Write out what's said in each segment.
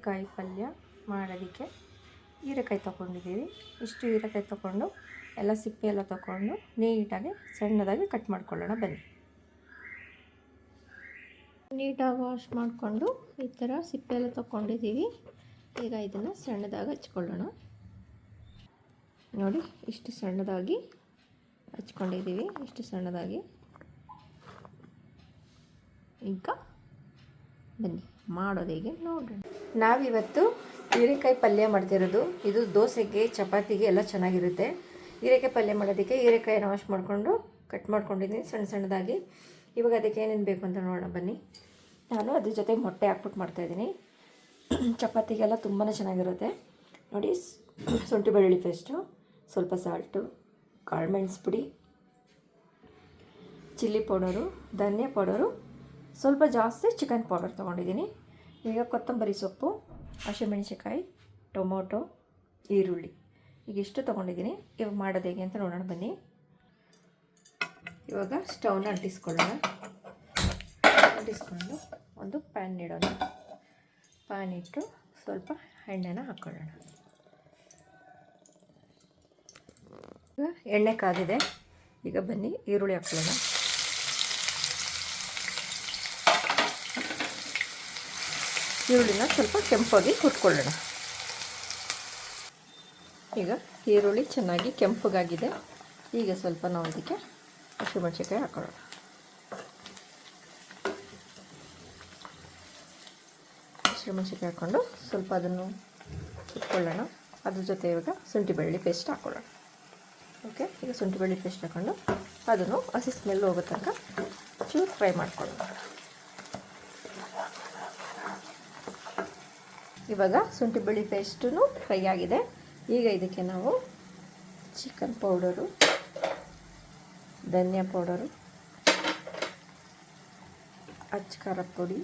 ಹೀರೆಕಾಯಿ ಪಲ್ಯ ಮಾಡೋದಕ್ಕೆ ಹೀರೆಕಾಯಿ ತೊಗೊಂಡಿದ್ದೀವಿ. ಇಷ್ಟು ಹೀರೆಕಾಯಿ ತೊಗೊಂಡು ಎಲ್ಲ ಸಿಪ್ಪೆ ಎಲ್ಲ ತೊಗೊಂಡು ನೀಟಾಗಿ ಸಣ್ಣದಾಗಿ ಕಟ್ ಮಾಡ್ಕೊಳ್ಳೋಣ ಬನ್ನಿ. ನೀಟಾಗಿ ವಾಶ್ ಮಾಡಿಕೊಂಡು ಈ ಥರ ಸಿಪ್ಪೆ ಎಲ್ಲ ತೊಗೊಂಡಿದ್ದೀವಿ. ಈಗ ಇದನ್ನು ಸಣ್ಣದಾಗಿ ಹಚ್ಕೊಳ್ಳೋಣ. ನೋಡಿ ಇಷ್ಟು ಸಣ್ಣದಾಗಿ ಹಚ್ಕೊಂಡಿದ್ದೀವಿ. ಇಷ್ಟು ಸಣ್ಣದಾಗಿ. ಈಗ ಬನ್ನಿ ಮಾಡೋದು ಹೇಗೆ ನೋಡೋಣ. ನಾವಿವತ್ತು ಹೀರೆಕಾಯಿ ಪಲ್ಯ ಮಾಡ್ತಿರೋದು. ಇದು ದೋಸೆಗೆ ಚಪಾತಿಗೆ ಎಲ್ಲ ಚೆನ್ನಾಗಿರುತ್ತೆ. ಹೀರೆಕಾಯಿ ಪಲ್ಯ ಮಾಡೋದಕ್ಕೆ ಹೀರೆಕಾಯಿನ ವಾಶ್ ಮಾಡಿಕೊಂಡು ಕಟ್ ಮಾಡ್ಕೊಂಡಿದ್ದೀನಿ ಸಣ್ಣ ಸಣ್ಣದಾಗಿ. ಇವಾಗ ಅದಕ್ಕೆ ಏನೇನು ಬೇಕು ಅಂತ ನೋಡೋಣ ಬನ್ನಿ. ನಾನು ಅದ್ರ ಜೊತೆ ಮೊಟ್ಟೆ ಹಾಕ್ಬಿಟ್ಟು ಮಾಡ್ತಾಯಿದ್ದೀನಿ. ಚಪಾತಿಗೆಲ್ಲ ತುಂಬಾ ಚೆನ್ನಾಗಿರುತ್ತೆ. ನೋಡಿ, ಶುಂಠಿ ಬೆಳ್ಳುಳ್ಳಿ ಪೇಸ್ಟು, ಸ್ವಲ್ಪ ಸಾಲ್ಟು, ಕಾಳು ಮೆಣಸು ಪುಡಿ, ಚಿಲ್ಲಿ ಪೌಡರು, ಧನಿಯಾ ಪೌಡರು, ಸ್ವಲ್ಪ ಜಾಸ್ತಿ ಚಿಕನ್ ಪೌಡರ್ ತೊಗೊಂಡಿದ್ದೀನಿ. ಈಗ ಕೊತ್ತಂಬರಿ ಸೊಪ್ಪು, ಹಸಿಮೆಣಸಿನ್ಕಾಯಿ, ಟೊಮೊಟೊ, ಈರುಳ್ಳಿ ಈಗ ಇಷ್ಟು ತೊಗೊಂಡಿದ್ದೀನಿ. ಇವಾಗ ಮಾಡೋದು ಹೇಗೆ ಅಂತ ನೋಡೋಣ ಬನ್ನಿ. ಇವಾಗ ಸ್ಟವ್ನ ಅಂಟಿಸ್ಕೊಳ್ಳೋಣ. ಅಂಟಿಸ್ಕೊಂಡು ಒಂದು ಪ್ಯಾನ್ ಇಡೋಣ. ಪ್ಯಾನ್ ಇಟ್ಟು ಸ್ವಲ್ಪ ಎಣ್ಣೆನ ಹಾಕ್ಕೊಳ್ಳೋಣ. ಈಗ ಎಣ್ಣೆ ಕಾದಿದೆ. ಈಗ ಬನ್ನಿ ಈರುಳ್ಳಿ ಹಾಕ್ಕೊಳ್ಳೋಣ. ಈರುಳ್ಳಿನ ಸ್ವಲ್ಪ ಕೆಂಪಾಗಿ ಹುರ್ಕೊಳ್ಳೋಣ. ಈಗ ಈರುಳ್ಳಿ ಚೆನ್ನಾಗಿ ಕೆಂಪಗಾಗಿದೆ. ಈಗ ಸ್ವಲ್ಪ ನಾವು ಇದಕ್ಕೆ ಹಸಿಮೆಣಸಿನ್ಕಾಯಿ ಹಾಕೊಳ್ಳೋಣ. ಹಸಿಮೆಣಸಿನ್ಕಾಯಿ ಹಾಕ್ಕೊಂಡು ಸ್ವಲ್ಪ ಅದನ್ನು ಹುರ್ಕೊಳ್ಳೋಣ. ಅದ್ರ ಜೊತೆ ಇವಾಗ ಶುಂಠಿ ಬೆಳ್ಳುಳ್ಳಿ ಪೇಸ್ಟ್ ಹಾಕ್ಕೊಳ್ಳೋಣ. ಓಕೆ, ಈಗ ಶುಂಠಿ ಬೆಳ್ಳುಳ್ಳಿ ಪೇಸ್ಟ್ ಹಾಕ್ಕೊಂಡು ಅದನ್ನು ಹಸಿ ಸ್ಮೆಲ್ ಹೋಗೋ ತನಕ ಚೂರು ಫ್ರೈ ಮಾಡ್ಕೊಳ್ಳೋಣ. ಇವಾಗ ಶುಂಠಿ ಬೆಳ್ಳುಳ್ಳಿ ಪೇಸ್ಟೂ ಫ್ರೈ ಆಗಿದೆ. ಈಗ ಇದಕ್ಕೆ ನಾವು ಚಿಕನ್ ಪೌಡರು, ಧನಿಯಾ ಪೌಡರು, ಅಚ್ಚ ಖಾರದ ಪುಡಿ,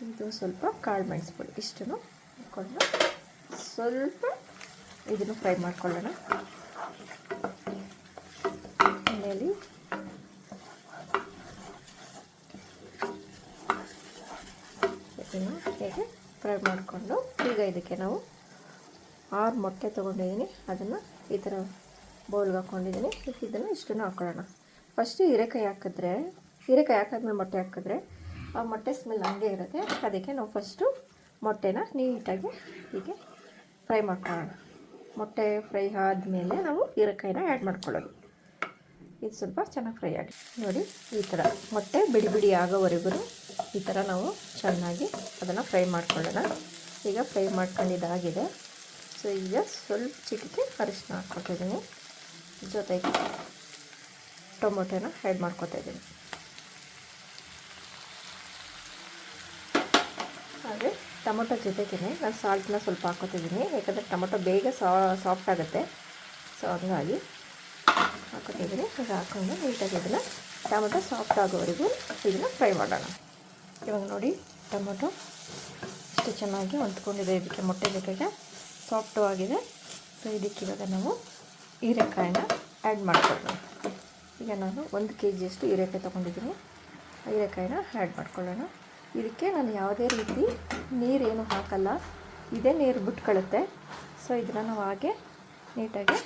ಇದು ಸ್ವಲ್ಪ ಕಾಳು ಮೆಣಸು ಪುಡಿ ಇಷ್ಟನ್ನು ಹಾಕ್ಕೊಂಡು ಸ್ವಲ್ಪ ಇದನ್ನು ಫ್ರೈ ಮಾಡ್ಕೊಳ್ಳೋಣ. ಆಮೇಲೆ ಇದನ್ನು ಹೇಗೆ ಫ್ರೈ ಮಾಡಿಕೊಂಡು ಈಗ ಇದಕ್ಕೆ ನಾವು 6 ಮೊಟ್ಟೆ ತೊಗೊಂಡಿದ್ದೀನಿ. ಅದನ್ನು ಈ ಥರ ಬೌಲ್ಗೆ ಹಾಕ್ಕೊಂಡಿದ್ದೀನಿ. ಇದನ್ನು ಇಷ್ಟನ್ನು ಹಾಕ್ಕೊಳ್ಳೋಣ. ಫಸ್ಟು ಹೀರೆಕಾಯಿ ಹಾಕಿದ್ಮೇಲೆ ಮೊಟ್ಟೆ ಹಾಕಿದ್ರೆ ಆ ಮೊಟ್ಟೆ ಸ್ಮೆಲ್ ಹಂಗೆ ಇರುತ್ತೆ. ಅದಕ್ಕೆ ನಾವು ಫಸ್ಟು ಮೊಟ್ಟೆನ ನೀಟಾಗಿ ಹೀಗೆ ಫ್ರೈ ಮಾಡ್ಕೊಳ್ಳೋಣ. ಮೊಟ್ಟೆ ಫ್ರೈ ಆದಮೇಲೆ ನಾವು ಹೀರೆಕಾಯಿನ ಆ್ಯಡ್ ಮಾಡ್ಕೊಳ್ಳೋದು. ಇದು ಸ್ವಲ್ಪ ಚೆನ್ನಾಗಿ ಫ್ರೈ ಆಗಿ ನೋಡಿ, ಈ ಥರ ಮೊಟ್ಟೆ ಬಿಡಿ ಬಿಡಿ ಆಗೋವರೆಗೂ ಈ ಥರ ನಾವು ಚೆನ್ನಾಗಿ ಅದನ್ನು ಫ್ರೈ ಮಾಡ್ಕೊಳ್ಳೋಣ. ಈಗ ಫ್ರೈ ಮಾಡ್ಕೊಂಡಿದ್ದಾಗಿದೆ. ಸೊ ಈಗ ಸ್ವಲ್ಪ ಚಿಟಿಕೆ ಅರಿಶಿನ ಹಾಕ್ಕೊತಿದ್ದೀನಿ. ಜೊತೆಗೆ ಟೊಮೊಟೊನ ಆ್ಯಡ್ ಮಾಡ್ಕೊತಾ ಇದ್ದೀನಿ. ಹಾಗೆ ಟೊಮೊಟೊ ಜೊತೆಗೆ ನಾನು ಸಾಲ್ಟನ್ನ ಸ್ವಲ್ಪ ಹಾಕ್ಕೊತಿದ್ದೀನಿ. ಯಾಕಂದರೆ ಟೊಮೊಟೊ ಬೇಗ ಸಾಫ್ಟ್ ಆಗುತ್ತೆ. ಸೊ ಹಂಗಾಗಿ ಹಾಕ್ಕೊತಿದ್ದೀನಿ. ಈಗ ಹಾಕ್ಕೊಂಡು ನೀಟಾಗಿ ಇದನ್ನು ಟೊಮೊಟೊ ಸಾಫ್ಟ್ ಆಗೋವರೆಗೂ ಇದನ್ನು ಫ್ರೈ ಮಾಡೋಣ. ಇವಾಗ ನೋಡಿ, ಟೊಮೊಟೊ ಇಷ್ಟು ಚೆನ್ನಾಗಿ ಹೊಂದ್ಕೊಂಡಿದೆ ಇದಕ್ಕೆ ಮೊಟ್ಟೆ ಜೊತೆಗೆ, ಸಾಫ್ಟು ಆಗಿದೆ. ಸೊ ಇದಕ್ಕೆ ಇವಾಗ ನಾವು ಹೀರೆಕಾಯಿನ ಆ್ಯಡ್ ಮಾಡ್ಕೊಳ್ಳೋಣ. ಈಗ ನಾನು 1 kg ಹೀರೆಕಾಯಿ ತೊಗೊಂಡಿದ್ದೀನಿ. ಹೀರೆಕಾಯಿನ ಆ್ಯಡ್ ಮಾಡ್ಕೊಳ್ಳೋಣ. ಇದಕ್ಕೆ ನಾನು ಯಾವುದೇ ರೀತಿ ನೀರೇನು ಹಾಕಲ್ಲ, ಇದೇ ನೀರು ಬಿಟ್ಕೊಳ್ಳುತ್ತೆ. ಸೊ ಇದನ್ನು ನಾವು ಹಾಗೆ ನೀಟಾಗಿ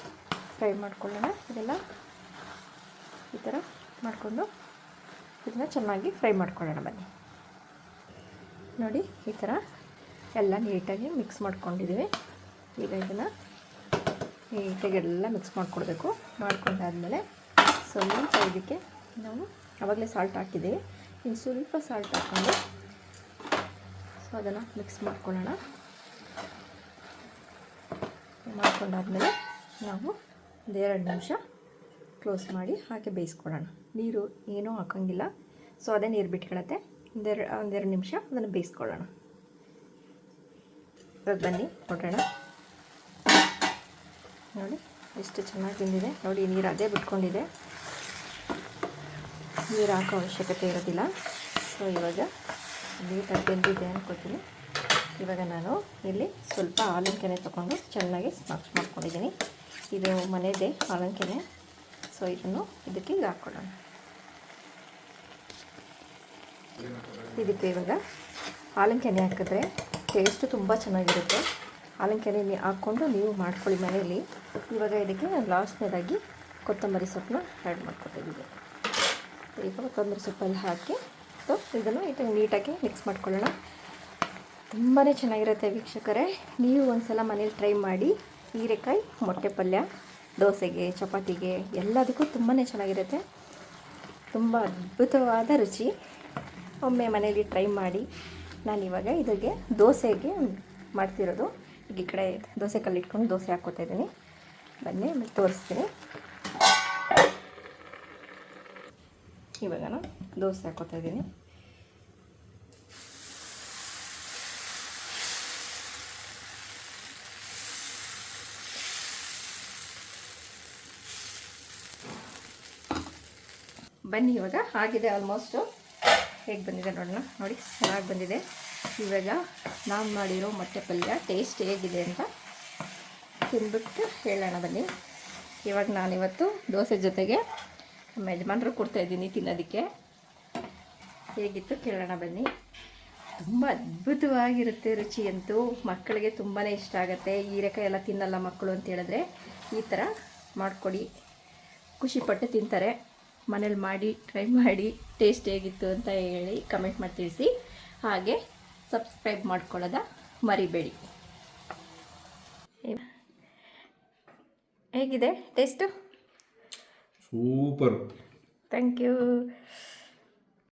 ಫ್ರೈ ಮಾಡ್ಕೊಳ್ಳೋಣ. ಇದೆಲ್ಲ ಈ ಥರ ಮಾಡಿಕೊಂಡು ಇದನ್ನು ಚೆನ್ನಾಗಿ ಫ್ರೈ ಮಾಡ್ಕೊಳ್ಳೋಣ ಬನ್ನಿ. ನೋಡಿ, ಈ ಥರ ಎಲ್ಲ ನೀಟಾಗಿ ಮಿಕ್ಸ್ ಮಾಡ್ಕೊಂಡಿದ್ದೀವಿ. ಈಗ ಇದನ್ನು ನೀಟಾಗಿ ಎಲ್ಲ ಮಿಕ್ಸ್ ಮಾಡಿಕೊಡ್ಬೇಕು. ಮಾಡ್ಕೊಂಡಾದಮೇಲೆ ಸ್ವಲ್ಪ ಇದಕ್ಕೆ ನಾವು ಆವಾಗಲೇ ಸಾಲ್ಟ್ ಹಾಕಿದ್ದೀವಿ. ಇನ್ನು ಸ್ವಲ್ಪ ಸಾಲ್ಟ್ ಹಾಕ್ಕೊಂಡು ಸೊ ಅದನ್ನು ಮಿಕ್ಸ್ ಮಾಡ್ಕೊಳ್ಳೋಣ. ಮಾಡ್ಕೊಂಡಾದಮೇಲೆ ನಾವು 2 ನಿಮಿಷ ಕ್ಲೋಸ್ ಮಾಡಿ ಹಾಗೆ ಬೇಯಿಸ್ಕೊಳ್ಳೋಣ. ನೀರು ಏನೂ ಹಾಕೋಂಗಿಲ್ಲ. ಸೊ ಅದೇ ನೀರು ಬಿಟ್ಕೊಳ್ಳುತ್ತೆ. ಒಂದೆರಡು ನಿಮಿಷ ಅದನ್ನು ಬೇಯಿಸ್ಕೊಳ್ಳೋಣ. ಇವಾಗ ಬನ್ನಿ ನೋಡೋಣ. ನೋಡಿ ಎಷ್ಟು ಚೆನ್ನಾಗಿ ಬಂದಿದೆ. ನೋಡಿ, ನೀರು ಅದೇ ಬಿಟ್ಕೊಂಡಿದೆ. ನೀರು ಹಾಕೋ ಅವಶ್ಯಕತೆ ಇರೋದಿಲ್ಲ. ಸೊ ಇವಾಗ ನೀಟಾಗಿ ಬೆಂದಿದೆ ಅನ್ಕೋತೀನಿ. ಇವಾಗ ನಾನು ಇಲ್ಲಿ ಸ್ವಲ್ಪ ಹಾಲಿನ ಕೆನೆ ತೊಗೊಂಡು ಚೆನ್ನಾಗಿ ಸ್ಮ್ಯಾಶ್ ಮಾಡ್ಕೊಂಡಿದ್ದೀನಿ. ಇದು ಮನೆಯದೇ ಹಾಲಿನ ಕೆನೆ. ಸೊ ಇದನ್ನು ಇದಕ್ಕೆ ಈಗ ಹಾಕ್ಕೊಳ್ಳೋಣ. ಇದಕ್ಕೆ ಇವಾಗ ಹಾಲಂಕೆನೆ ಹಾಕಿದ್ರೆ ಟೇಸ್ಟು ತುಂಬ ಚೆನ್ನಾಗಿರುತ್ತೆ. ಹಾಲಂಕೆನೆ ಹಾಕ್ಕೊಂಡು ನೀವು ಮಾಡ್ಕೊಳ್ಳಿ ಮನೆಯಲ್ಲಿ. ಇವಾಗ ಇದಕ್ಕೆ ನಾನು ಲಾಸ್ಟ್ನೇದಾಗಿ ಕೊತ್ತಂಬರಿ ಸೊಪ್ಪನ್ನ ಆ್ಯಡ್ ಮಾಡ್ಕೊತಿದ್ದೀನಿ. ಈಗ ಕೊತ್ತಂಬರಿ ಸೊಪ್ಪಲ್ಲಿ ಹಾಕಿ ಇದನ್ನು ನೀಟಾಗಿ ಮಿಕ್ಸ್ ಮಾಡ್ಕೊಳ್ಳೋಣ. ತುಂಬಾ ಚೆನ್ನಾಗಿರುತ್ತೆ ವೀಕ್ಷಕರೇ. ನೀವು ಒಂದ್ಸಲ ಮನೇಲಿ ಟ್ರೈ ಮಾಡಿ. ಹೀರೆಕಾಯಿ ಮೊಟ್ಟೆ ಪಲ್ಯ ದೋಸೆಗೆ, ಚಪಾತಿಗೆ ಎಲ್ಲದಕ್ಕೂ ತುಂಬಾ ಚೆನ್ನಾಗಿರುತ್ತೆ. ತುಂಬ ಅದ್ಭುತವಾದ ರುಚಿ. ಒಮ್ಮೆ ಮನೇಲಿ ಟ್ರೈ ಮಾಡಿ. ನಾನಿವಾಗ ಇದಕ್ಕೆ ದೋಸೆಗೆ ಮಾಡ್ತಿರೋದು. ಈಗ ಈ ಕಡೆ ದೋಸೆ ಕಲ್ಲು ಇಟ್ಕೊಂಡು ದೋಸೆ ಹಾಕ್ಕೋತಾ ಇದ್ದೀನಿ. ಬನ್ನಿ ಆಮೇಲೆ ತೋರಿಸ್ತೀನಿ. ಇವಾಗ ನಾನು ದೋಸೆ ಹಾಕ್ಕೋತಾ ಇದ್ದೀನಿ. ಬನ್ನಿ ಇವಾಗ ಆಗಿದೆ. ಆಲ್ಮೋಸ್ಟು ಹೇಗೆ ಬಂದಿದೆ ನೋಡೋಣ. ನೋಡಿ ಚೆನ್ನಾಗಿ ಬಂದಿದೆ. ಇವಾಗ ನಾನು ಮಾಡಿರೋ ಮೊಟ್ಟೆ ಪಲ್ಯ ಟೇಸ್ಟ್ ಹೇಗಿದೆ ಅಂತ ತಿಂದ್ಬಿಟ್ಟು ಹೇಳೋಣ ಬನ್ನಿ. ಇವಾಗ ನಾನಿವತ್ತು ದೋಸೆ ಜೊತೆಗೆ ನಮ್ಮ ಯಜಮಾನ್ರು ಕೊಡ್ತಾಯಿದ್ದೀನಿ ತಿನ್ನೋದಕ್ಕೆ. ಹೇಗಿತ್ತು ಕೇಳೋಣ ಬನ್ನಿ. ತುಂಬ ಅದ್ಭುತವಾಗಿರುತ್ತೆ ರುಚಿ ಅಂತೂ. ಮಕ್ಕಳಿಗೆ ತುಂಬಾ ಇಷ್ಟ ಆಗುತ್ತೆ. ಹೀರೆಕಾಯಿ ಎಲ್ಲ ತಿನ್ನಲ್ಲ ಮಕ್ಕಳು ಅಂತ ಹೇಳಿದ್ರೆ ಈ ಥರ ಮಾಡಿಕೊಡಿ, ಖುಷಿಪಟ್ಟು ತಿಂತಾರೆ. ಮನೇಲಿ ಮಾಡಿ ಟ್ರೈ ಮಾಡಿ ಟೇಸ್ಟ್ ಹೇಗಿತ್ತು ಅಂತ ಹೇಳಿ ಕಮೆಂಟ್ ಮಾಡಿ ತಿಳಿಸಿ. ಹಾಗೆ ಸಬ್ಸ್ಕ್ರೈಬ್ ಮಾಡ್ಕೊಳ್ಳೋದ ಮರಿಬೇಡಿ. ಹೇಗಿದೆ ಟೇಸ್ಟು? ಸೂಪರ್. Thank you.